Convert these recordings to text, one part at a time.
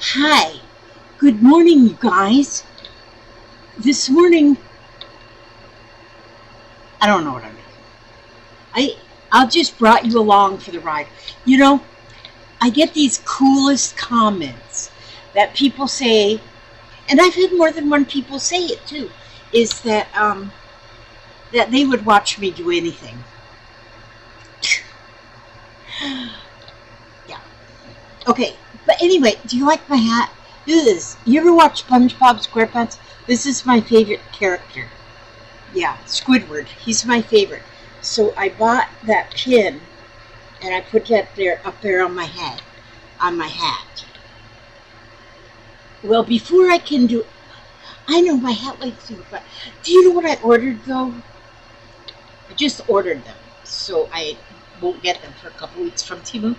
Hi, good morning, you guys. This morning, I don't know what I'm doing. I'll just brought you along for the ride. You know, I get these coolest comments that people say, and I've had more than one people say it too, is that they would watch me do anything. Yeah. Okay. But anyway, do you like my hat? Do this. You ever watch SpongeBob SquarePants? This is my favorite character. Yeah, Squidward. He's my favorite. So I bought that pin and I put that up there on my head, on my hat. Well, before I can do, I know my hat looks super, but do you know what I ordered though? I just ordered them, so I won't get them for a couple weeks from Temu.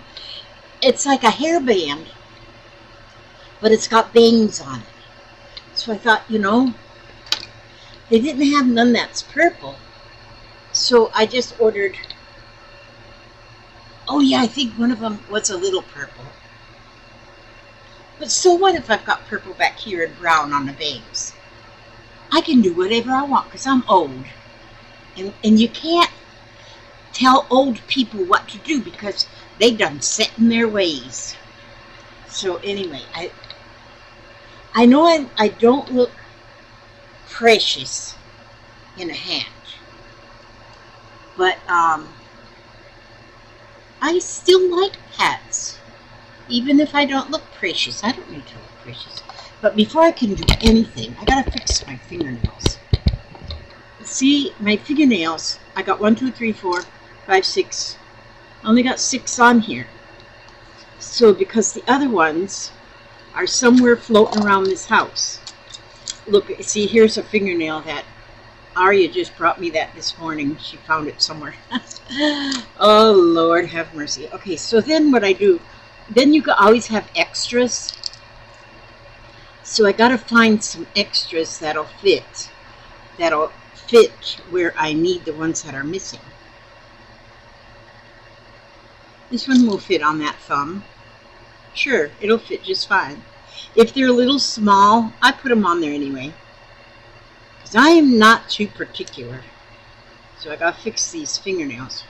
It's like a hairband, but it's got bangs on it. So I thought, they didn't have none that's purple. So I just ordered, oh yeah, I think one of them was a little purple. But so what if I've got purple back here and brown on the bangs? I can do whatever I want because I'm old. And you can't tell old people what to do because they done set in their ways. So anyway, I know I don't look precious in a hat, but I still like hats, even if I don't look precious. I don't need to look precious. But before I can do anything, I gotta fix my fingernails. See, my fingernails, I got 1, 2, 3, 4, 5, 6. I only got 6 on here. So because the other ones are somewhere floating around this house. Look, see, here's a fingernail that Arya just brought me that this morning. She found it somewhere. Oh, Lord, have mercy. Okay, so then what I do, then you can always have extras. So I got to find some extras that'll fit where I need the ones that are missing. This one will fit on that thumb. Sure, it'll fit just fine. If they're a little small, I put them on there anyway. Because I am not too particular. So I gotta fix these fingernails.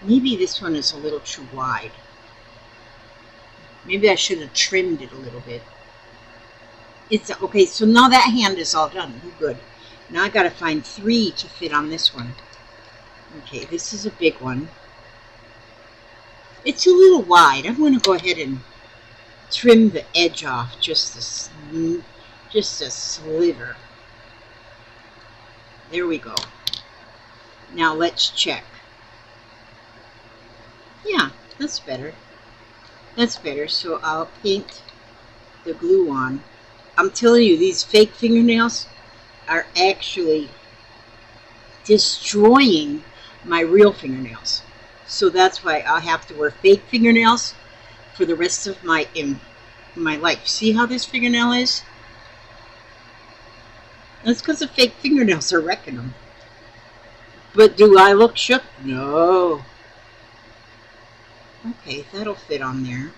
Maybe this one is a little too wide. Maybe I should have trimmed it a little bit. It's okay, so now that hand is all done. Good. Now I gotta find 3 to fit on this one. Okay, this is a big one. It's a little wide. I'm going to go ahead and trim the edge off just a sliver. There we go. Now let's check. Yeah, that's better. That's better. So I'll paint the glue on. I'm telling you, these fake fingernails are actually destroying my real fingernails. So that's why I'll have to wear fake fingernails for the rest of my life. See how this fingernail is? That's because the fake fingernails are wrecking them. But do I look shook? No. Okay, that'll fit on there.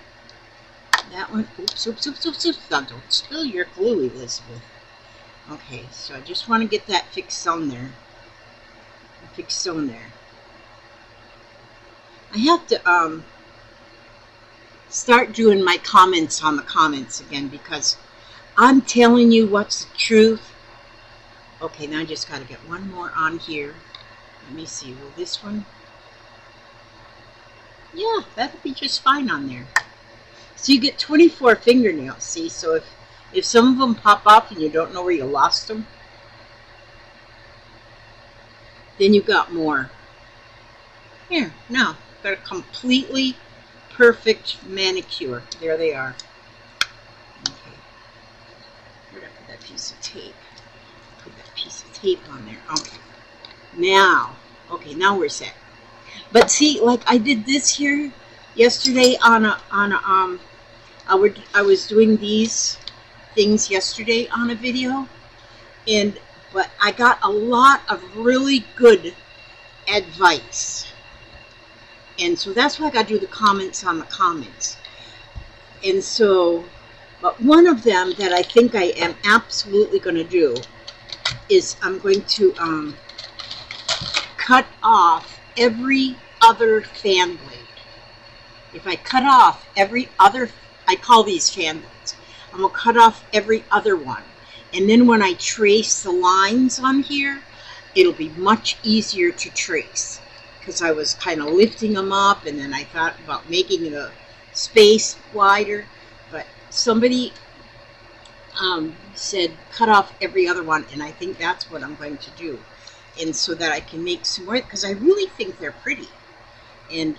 That one, oops. Don't spill your glue, Elizabeth. Okay, so I just want to get that fixed on there. Fixed on there. I have to start doing my comments on the comments again because I'm telling you what's the truth. Okay, now I just got to get one more on here. Let me see. Will this one? Yeah, that'll be just fine on there. So you get 24 fingernails, see? So if some of them pop off and you don't know where you lost them, then you got more. Here, now, got a completely perfect manicure. There they are. Okay. Where did I put that piece of tape? Put that piece of tape on there. Okay. Now we're set. But see, like I did this here yesterday I was doing these things yesterday on a video, but I got a lot of really good advice. And so that's why I got to do the comments on the comments. And so, but one of them that I think I am absolutely going to do is I'm going to cut off every other fan blade. If I cut off every other, I call these fan blades, I'm going to cut off every other one. And then when I trace the lines on here, it'll be much easier to trace, because I was kind of lifting them up, and then I thought about making the space wider, but somebody said cut off every other one, and I think that's what I'm going to do, and so that I can make some more, because I really think they're pretty. And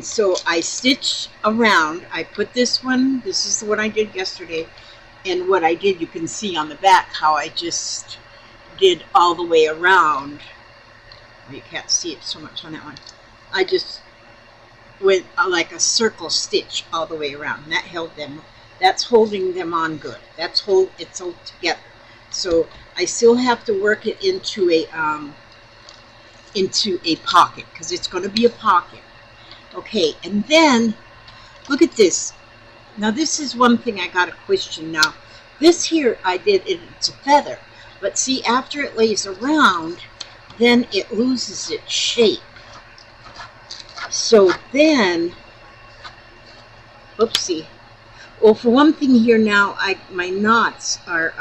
so I stitch around. I put this one, this is the one I did yesterday, and what I did, you can see on the back how I just did all the way around. You can't see it so much on that one. I just went like a circle stitch all the way around, and that held them. That's holding them on good. It's all together. So I still have to work it into a pocket, because it's going to be a pocket. Okay, and then look at this. Now this is one thing I got a question now. This here I did, it's a feather, but see, after it lays around, then it loses its shape. So then, oopsie. Well, for one thing here now, my knots are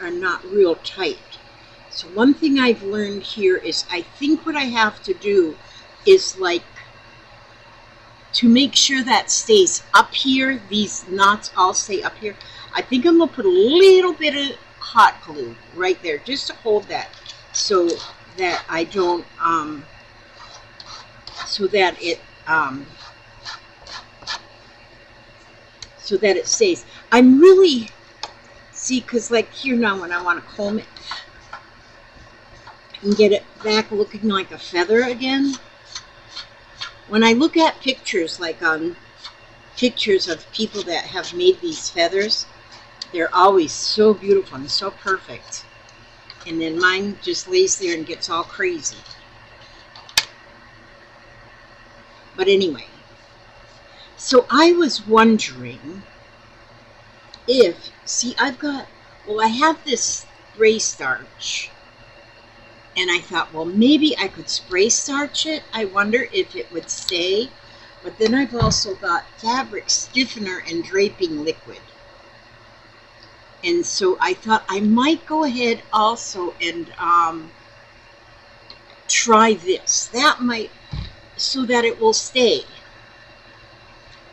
not real tight. So one thing I've learned here is, I think what I have to do is, like, to make sure that stays up here, these knots all stay up here, I think I'm going to put a little bit of hot glue right there, just to hold that, so that I don't, so that it stays. I'm really, see, because like here now, when I want to comb it and get it back looking like a feather again, when I look at pictures, like pictures of people that have made these feathers, they're always so beautiful and so perfect. And then mine just lays there and gets all crazy. But anyway, so I was wondering if, see, I have this spray starch. And I thought, well, maybe I could spray starch it. I wonder if it would stay. But then I've also got fabric stiffener and draping liquid. And so I thought I might go ahead also and try this. That might, so that it will stay.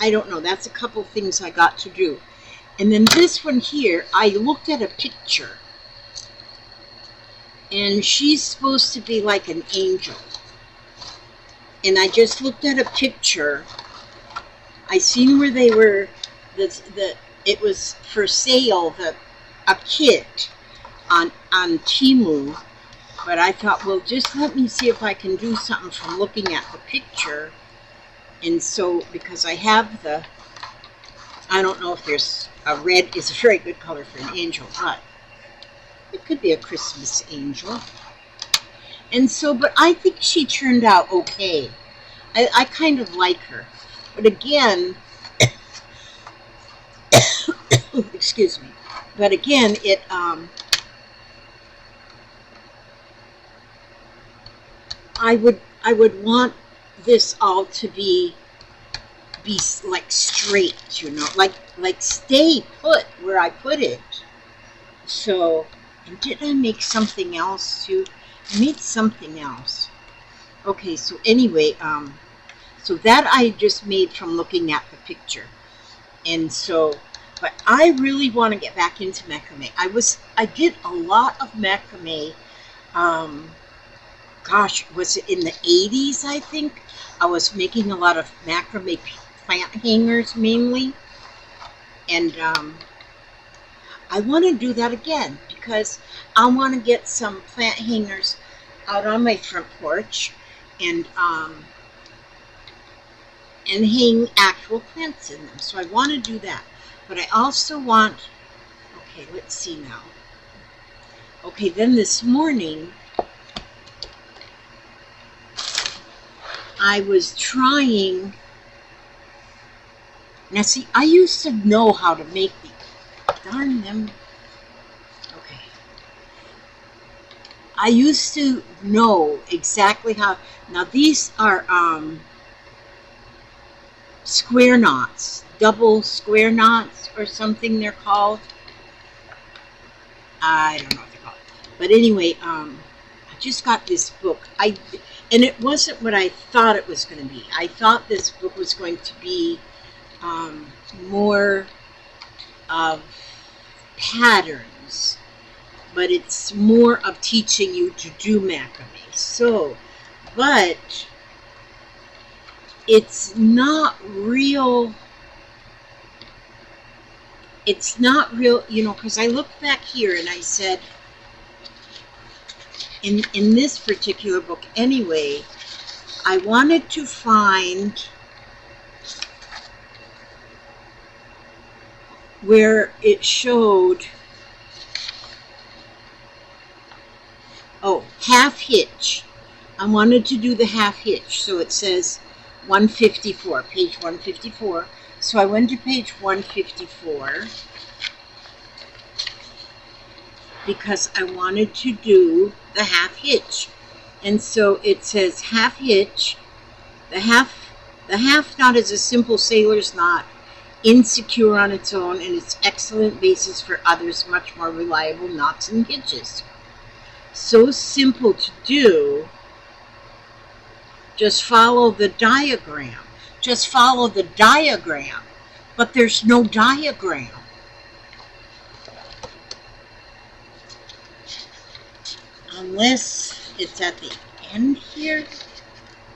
I don't know. That's a couple things I got to do. And then this one here, I looked at a picture. And she's supposed to be like an angel. And I just looked at a picture. I seen where they were, it was for sale, a kit on Temu. But I thought, well, just let me see if I can do something from looking at the picture. And so, because I have I don't know if there's a red is a very good color for an angel, but it could be a Christmas angel. And so, but I think she turned out okay. I kind of like her. But again, excuse me. But again, I would want this all to be like straight, you know, like stay put where I put it. So, and did I make something else too? I made something else. Okay, so anyway, so that I just made from looking at the picture. And so, but I really want to get back into macrame. I did a lot of macrame, gosh, was it in the 80s, I think? I was making a lot of macrame plant hangers mainly. And I want to do that again, because I want to get some plant hangers out on my front porch and hang actual plants in them. So I want to do that. But I also want, okay, let's see now. Okay, then this morning, I was trying. Now, see, I used to know how to make these. Darn them. Okay. I used to know exactly how. Now, these are square knots, double square knots or something they're called. I don't know what they're called. But anyway, I just got this book. And it wasn't what I thought it was going to be. I thought this book was going to be more of patterns, but it's more of teaching you to do macrame. So, but it's not real. It's not real, because I looked back here and I said, in this particular book anyway, I wanted to find where it showed, half hitch. I wanted to do the half hitch. So it says 154, page 154. So I went to page 154 because I wanted to do the half hitch. And so it says half hitch. The half knot is a simple sailor's knot, insecure on its own, and it's excellent basis for others, much more reliable knots and hitches. So simple to do. Just follow the diagram. Just follow the diagram. But there's no diagram. Unless it's at the end here.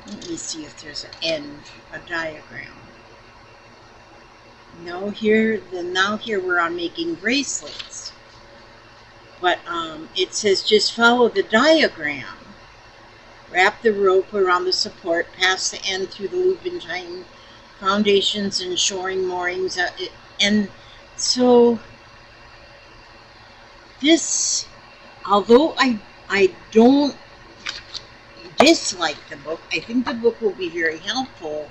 Let me see if there's an end, a diagram. No, now here we're on making bracelets. But it says just follow the diagram. Wrap the rope around the support, pass the end through the loop and tighten foundations and shoring moorings. And so this, although I don't dislike the book, I think the book will be very helpful.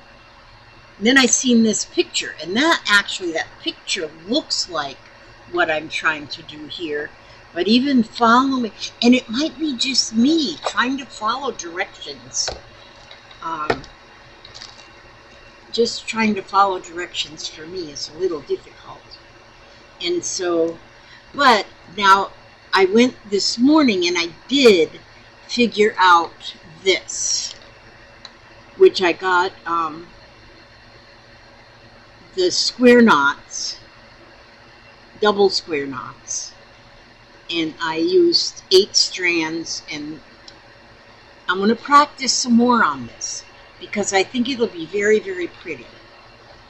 And then I seen this picture, and that picture looks like what I'm trying to do here. But even following, and it might be just me trying to follow directions. Just trying to follow directions for me is a little difficult. And so, but now I went this morning and I did figure out this, which I got the square knots, double square knots. And I used 8 strands, and I'm going to practice some more on this because I think it'll be very, very pretty.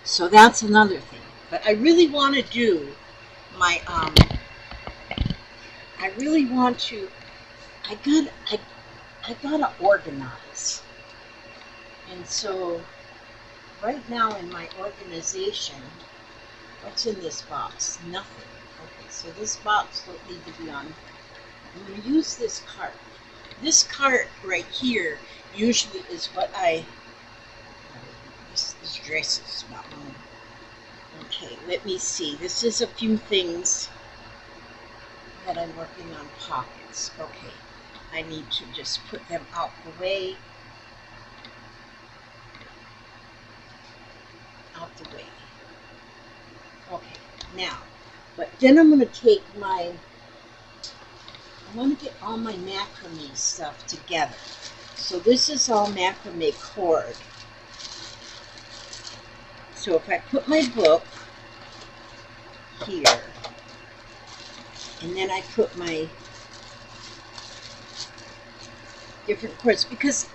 So that's another thing. But I really want to do my, I really want to, I gotta organize. And so right now in my organization, what's in this box? Nothing. Okay, so this box don't need to be on. I'm going to use this cart. This cart right here usually is what this dress is not mine. Okay, let me see. This is a few things that I'm working on pockets. Okay, I need to just put them out the way. Out the way. Okay, now. But then I'm going to take I want to get all my macrame stuff together. So this is all macrame cord. So if I put my book here, and then I put my different cords, because,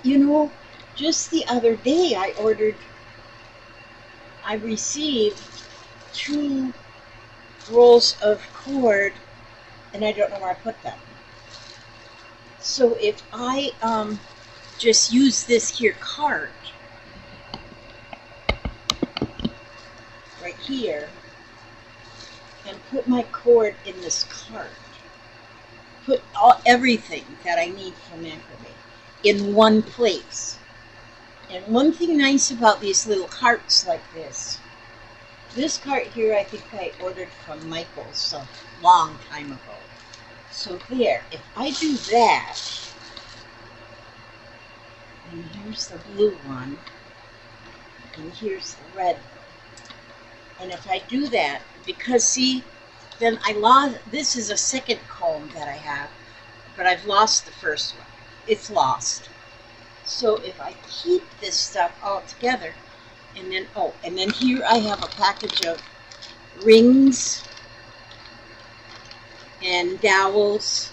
just the other day I received 2 rolls of cord, and I don't know where I put them. So if I just use this here cart right here and put my cord in this cart, put everything that I need for macrame in one place, And one thing nice about these little carts like this cart here I think I ordered from Michael's a long time ago. So there, if I do that, and here's the blue one, and here's the red one. And if I do that, because see, then I lost, this is a second comb that I have, but I've lost the first one. It's lost. So if I keep this stuff all together, and then, oh, and then here I have a package of rings and dowels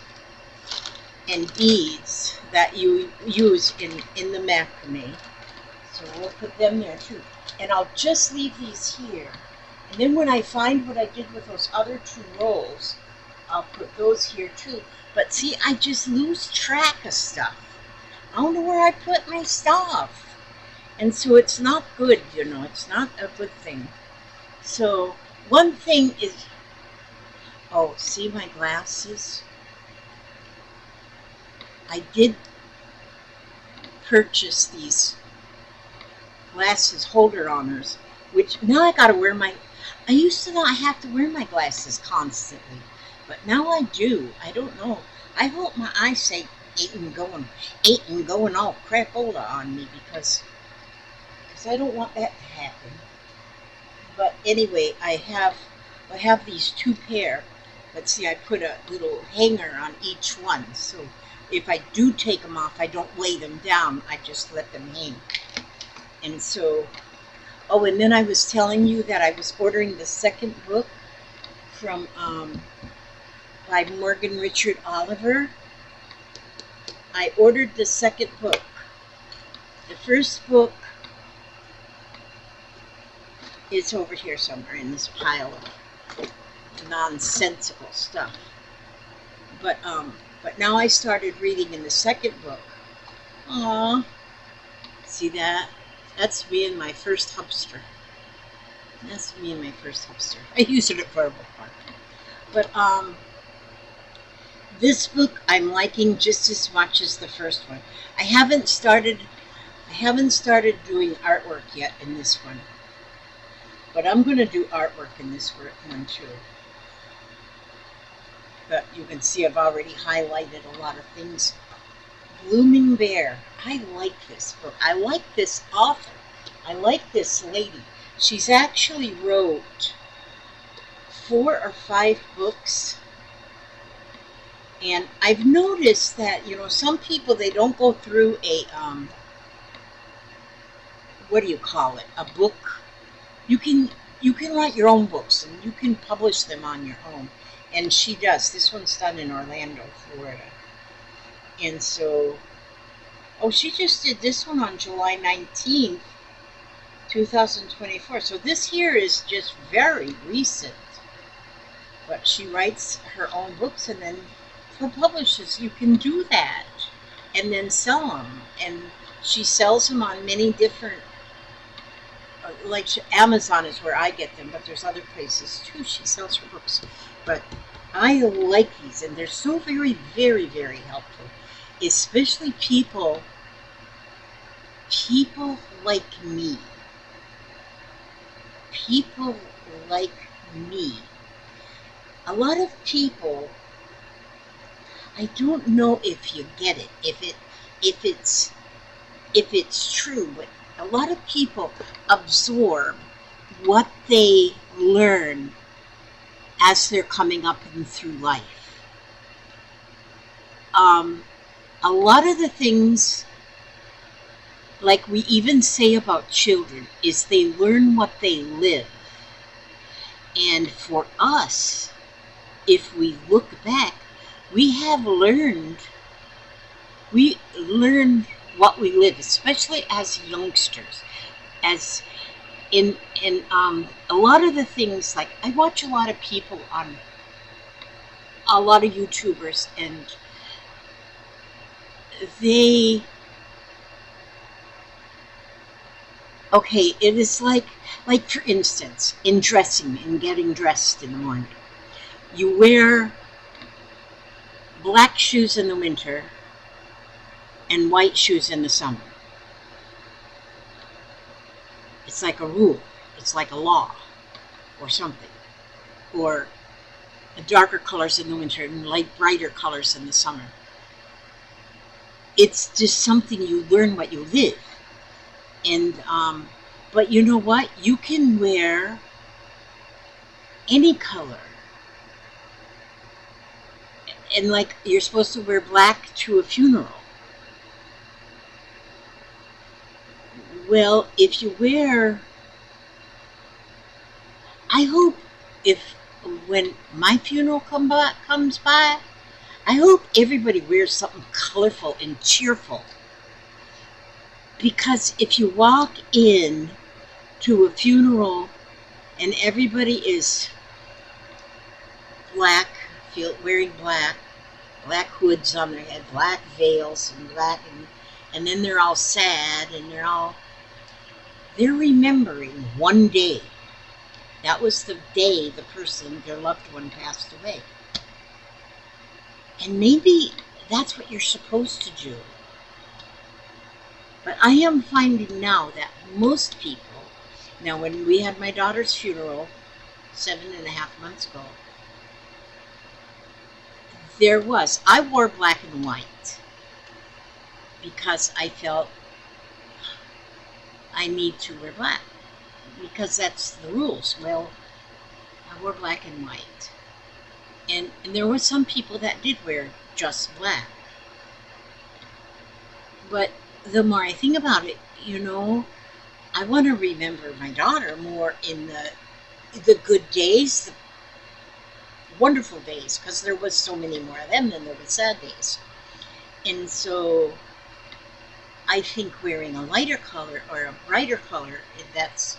and beads that you use in the macrame. So we'll put them there too. And I'll just leave these here. And then when I find what I did with those other 2 rolls, I'll put those here too. But see, I just lose track of stuff. I don't know where I put my stuff. And so it's not good, you know, it's not a good thing. So one thing is, oh, see my glasses? I did purchase these glasses holder honors, which now I gotta wear my, I used to not have to wear my glasses constantly, but now I do. I don't know. I hope my eyesight ain't going all crapola on me because I don't want that to happen. But anyway, I have these 2 pair, but see I put a little hanger on each one, so if I do take them off, I don't lay them down, I just let them hang. And so, oh, and then I was telling you that I was ordering the second book from, by Morgan Richard Oliver. I ordered the second book. The first book is over here somewhere in this pile of nonsensical stuff. But now I started reading in the second book. Aww. See that? That's me and my first hamster. That's me and my first hamster. I used it for a bookmark. But this book I'm liking just as much as the first one. I haven't started doing artwork yet in this one. But I'm going to do artwork in this one too. But you can see I've already highlighted a lot of things. Blooming Bear. I like this book. I like this author. I like this lady. She's actually wrote 4 or 5 books. And I've noticed that, you know, some people, they don't go through a, what do you call it? A book. You can write your own books and you can publish them on your own. And she does. This one's done in Orlando, Florida. And so, oh, she just did this one on July 19th, 2024. So this here is just very recent. But she writes her own books and then for publishers, you can do that and then sell them. And she sells them on many different, like Amazon is where I get them, but there's other places too. She sells her books. But I like these, and they're so very, very, very helpful. Especially people like me. People like me. A lot of people, I don't know if you get it, if it's true, but a lot of people absorb what they learn as they're coming up and through life. A lot of the things, like we even say about children, is they learn what they live. And for us, if we look back, we learn what we live, especially as youngsters. As in a lot of the things, like I watch a lot of people on a lot of YouTubers, and okay, it is like for instance, in dressing, in getting dressed in the morning, you wear black shoes in the winter and white shoes in the summer. It's like a rule. It's like a law or something. Or darker colors in the winter and light brighter colors in the summer. It's just something you learn what you live. And but you know what? You can wear any color. And like you're supposed to wear black to a funeral. Well, if you wear, I hope if when my funeral comes by, I hope everybody wears something colorful and cheerful. Because if you walk in to a funeral and everybody is black, wearing black hoods on their head, black veils and and then they're all sad and they're remembering one day. That was the day their loved one passed away. And maybe that's what you're supposed to do. But I am finding now that most people, now when we had my daughter's funeral 7.5 months ago, I wore black and white because I felt I need to wear black because that's the rules. Well, I wore black and white. And there were some people that did wear just black. But the more I think about it, I want to remember my daughter more in the good days, the wonderful days, because there was so many more of them than there were sad days. And so I think wearing a lighter color or a brighter color, that's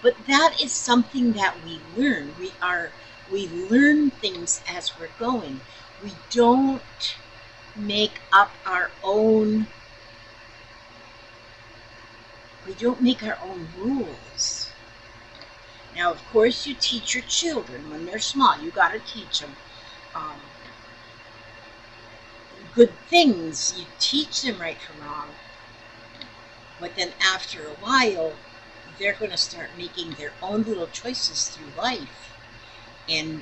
but that is something that we learn. We learn things as we're going. We don't make up our own. We don't make our own rules. Now, of course, you teach your children when they're small. You got to teach them good things. You teach them right from wrong. But then after a while, they're going to start making their own little choices through life. And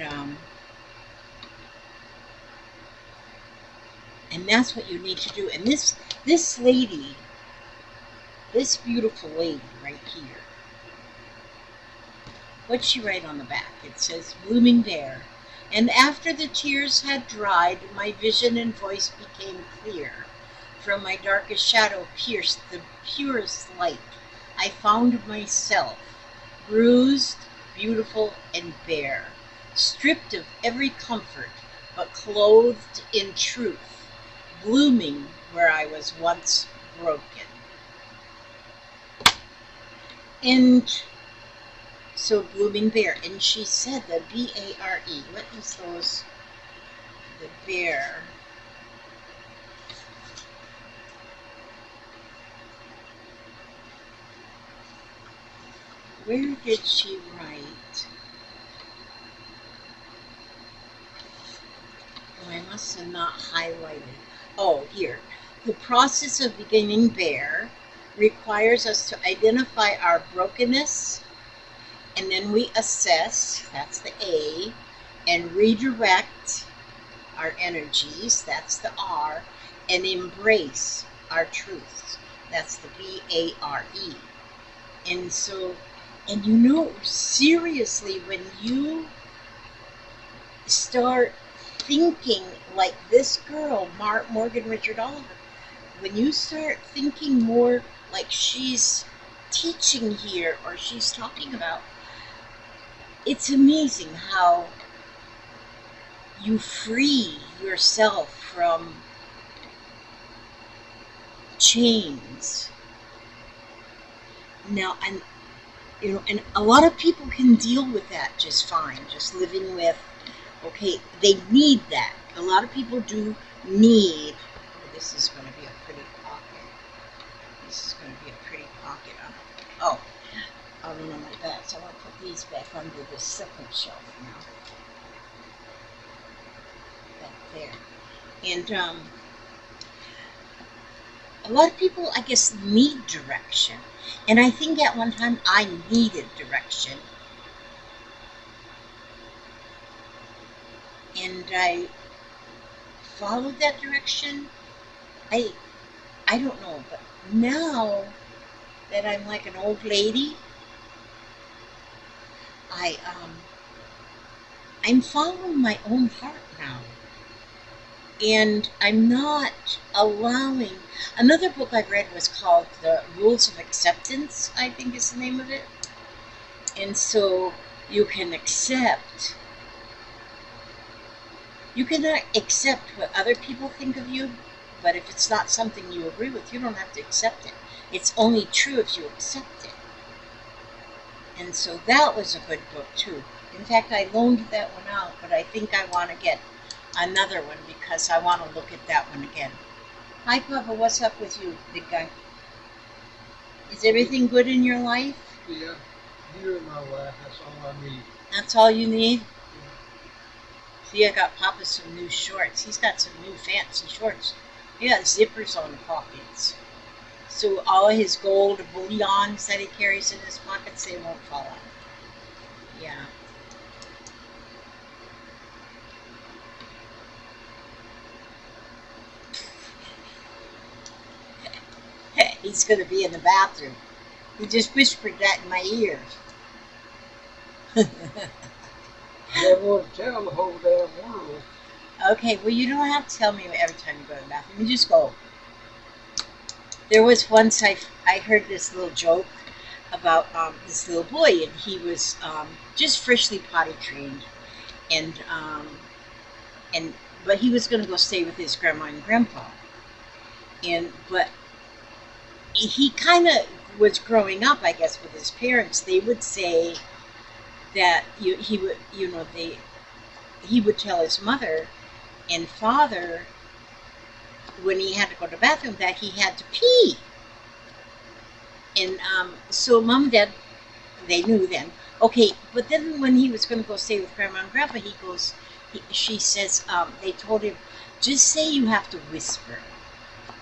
that's what you need to do. And this lady, this beautiful lady right here, what's she write on the back? It says, Blooming Bear. And after the tears had dried, my vision and voice became clear. From my darkest shadow pierced the purest light. I found myself, bruised, beautiful, and bare, stripped of every comfort, but clothed in truth, blooming where I was once broken. And so Blooming Bear, and she said the B-A-R-E. What is those? The bear. Where did she write? Oh, I must have not highlighted. Oh, here. The process of becoming bear requires us to identify our brokenness, and then we assess, that's the A, and redirect our energies, that's the R, and embrace our truths, that's the B-A-R-E. And so, seriously, when you start thinking like this girl, Morgan Richard Oliver, when you start thinking more like she's teaching here or she's talking about, it's amazing how you free yourself from chains. Now, and a lot of people can deal with that just fine, just living with, okay, they need that. A lot of people do need, this is going to be a pretty pocket. This is going to be a pretty pocket. Oh, no, my bags. I want to put these back under the second shelf now. Back there. And a lot of people, I guess, need direction. And I think at one time I needed direction. And I followed that direction. I I don't know, but now that I'm like an old lady, I I'm following my own heart now. And I'm not allowing. Another book I read was called The Rules of Acceptance, I think is the name of it. And so you can accept. You cannot accept what other people think of you, but if it's not something you agree with, you don't have to accept it. It's only true if you accept it. And so that was a good book too. In fact, I loaned that one out, but I think I want to get another one because I want to look at that one again. Hi, Papa. What's up with you, big guy? Is everything good in your life? Yeah, you're in my life. That's all I need. That's all you need? See, I got Papa some new shorts. He's got some new fancy shorts. He got zippers on the pockets. So all of his gold bullions that he carries in his pockets, they won't fall out. Yeah. He's going to be in the bathroom. He just whispered that in my ear. I want to tell the whole damn world. Okay, well, you don't have to tell me every time you go to the bathroom. You just go. There was once I heard this little joke about this little boy, and he was just freshly potty trained, and but he was going to go stay with his grandma and grandpa, but he kind of was growing up, I guess, with his parents. They would say that he would tell his mother and father when he had to go to the bathroom that he had to pee. And so mom and dad, they knew then. Okay, but then when he was going to go stay with grandma and grandpa, she says, they told him, just say you have to whisper.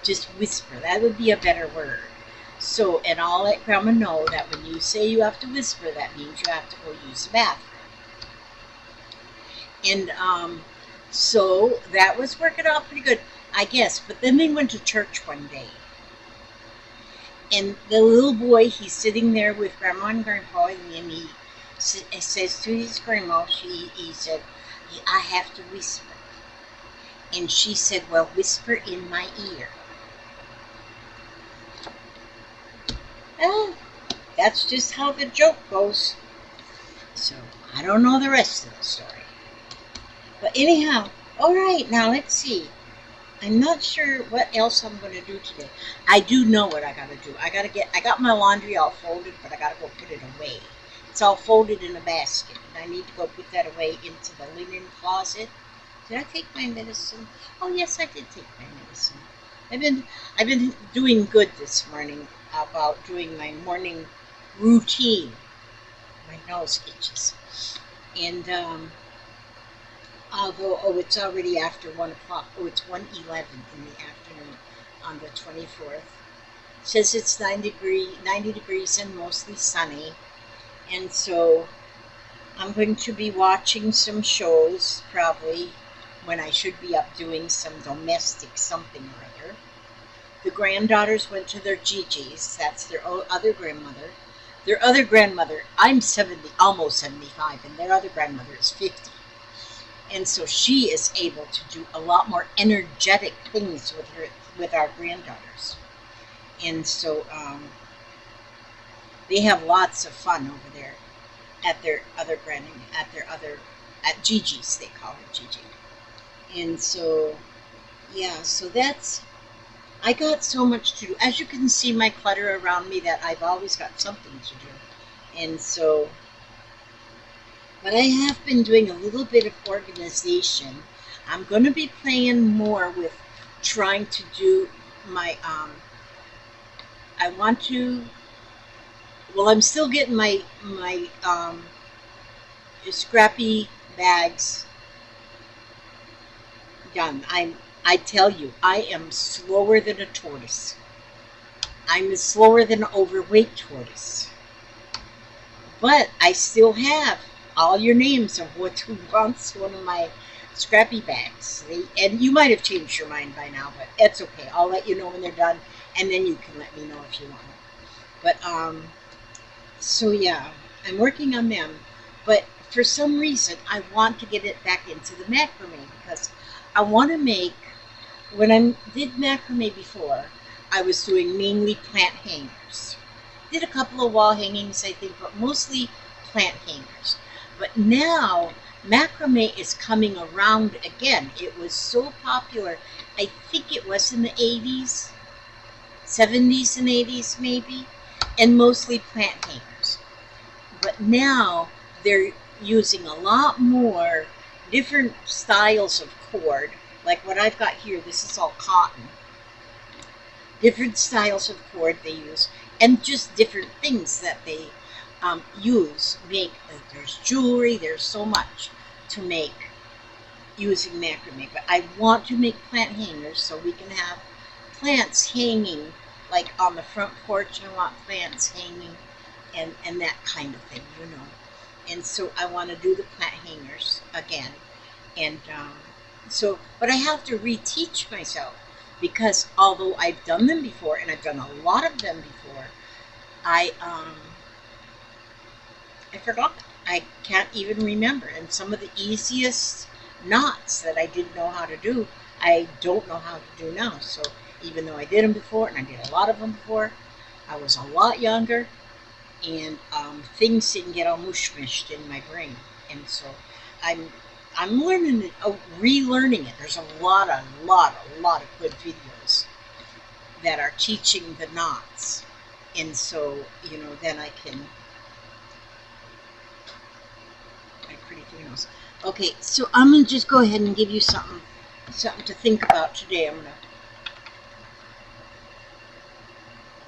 Just whisper. That would be a better word. So, and I'll let grandma know that when you say you have to whisper, that means you have to go use the bathroom. And so that was working out pretty good, I guess. But then they went to church one day. And the little boy, he's sitting there with grandma and grandpa, and he says to his grandma, he said, I have to whisper. And she said, well, whisper in my ear. Well, that's just how the joke goes. So, I don't know the rest of the story. But anyhow, all right, now let's see. I'm not sure what else I'm going to do today. I do know what I got to do. I got my laundry all folded, but I got to go put it away. It's all folded in a basket, and I need to go put that away into the linen closet. Did I take my medicine? Oh, yes, I did take my medicine. I've been doing good this morning about doing my morning routine. My nose itches. And although, it's already after 1 o'clock. Oh, it's 1:11 in the afternoon on the 24th. It says it's 90 degrees and mostly sunny. And so I'm going to be watching some shows, probably, when I should be up doing some domestic something or other. The granddaughters went to their Gigi's. That's their other grandmother. Their other grandmother, I'm 70, almost 75, and their other grandmother is 50. And so she is able to do a lot more energetic things with our granddaughters. And so they have lots of fun over there at their other at Gigi's, they call it Gigi. And so, yeah, so I got so much to do. As you can see, my clutter around me, that I've always got something to do. And so, but I have been doing a little bit of organization. I'm going to be playing more with trying to do my, I want to, well, I'm still getting my scrappy bags done. I tell you, I am slower than a tortoise. I'm slower than an overweight tortoise. But I still have all your names of who wants one of my scrappy bags. And you might have changed your mind by now, but that's okay. I'll let you know when they're done, and then you can let me know if you want it. But so yeah, I'm working on them. But for some reason, I want to get it back into the macrame because I want to make. When I did macrame before, I was doing mainly plant hangers. Did a couple of wall hangings, I think, but mostly plant hangers. But now macrame is coming around again. It was so popular. I think it was in the 80s, 70s and 80s maybe, and mostly plant hangers. But now they're using a lot more different styles of cord. Like what I've got here, this is all cotton. Different styles of cord they use, and just different things that they use. There's jewelry, there's so much to make using macrame. But I want to make plant hangers so we can have plants hanging, like on the front porch. I want plants hanging and that kind of thing, you know. And so I want to do the plant hangers again. And but I have to reteach myself because although I've done them before, and I've done a lot of them before, I forgot. I can't even remember. And some of the easiest knots that I didn't know how to do, I don't know how to do now. So even though I did them before, and I did a lot of them before, I was a lot younger, and things didn't get all mush-mushed in my brain. And so I'm learning it, relearning it. There's a lot of good videos that are teaching the knots. And so, you know, then I can, my pretty fingernails. Okay, so I'm going to just go ahead and give you something to think about today.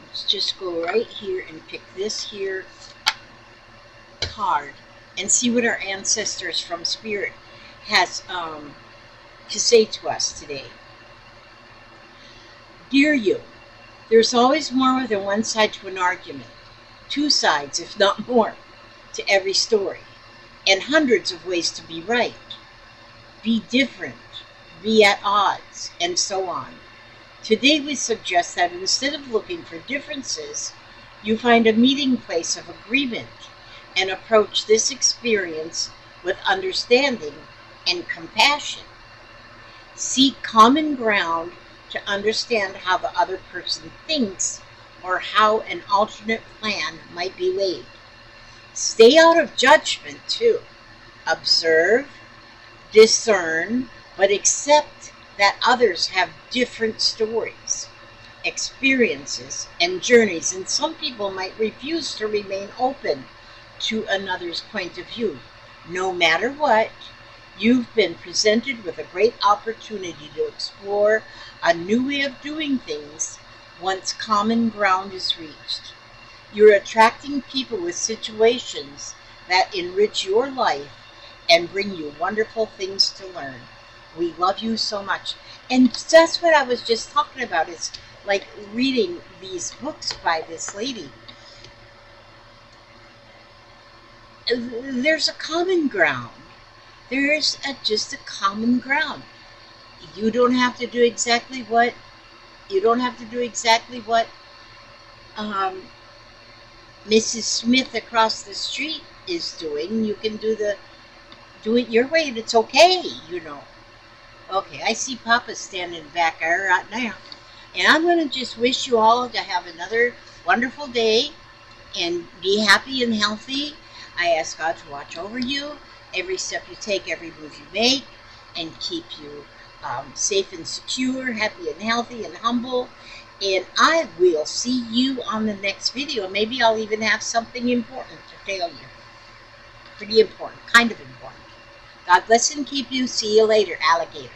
Let's just go right here and pick this here card and see what our ancestors from Spirit has to say to us today. Dear you, there's always more than one side to an argument, two sides, if not more, to every story, and hundreds of ways to be right. Be different, be at odds, and so on. Today we suggest that instead of looking for differences, you find a meeting place of agreement and approach this experience with understanding and compassion. Seek common ground to understand how the other person thinks or how an alternate plan might be laid. Stay out of judgment too. Observe, discern, but accept that others have different stories, experiences, and journeys, and some people might refuse to remain open to another's point of view. No matter what, you've been presented with a great opportunity to explore a new way of doing things once common ground is reached. You're attracting people with situations that enrich your life and bring you wonderful things to learn. We love you so much. And that's what I was just talking about. It's like reading these books by this lady. There's a common ground. There's just a common ground. You don't have to do exactly what Mrs. Smith across the street is doing. You can do it your way, and it's okay, you know. Okay, I see Papa standing back there right now. And I'm going to just wish you all to have another wonderful day and be happy and healthy. I ask God to watch over you, every step you take, every move you make, and keep you safe and secure, happy and healthy and humble. And I will see you on the next video. Maybe I'll even have something important to tell you. Pretty important, kind of important. God bless and keep you. See you later, alligator.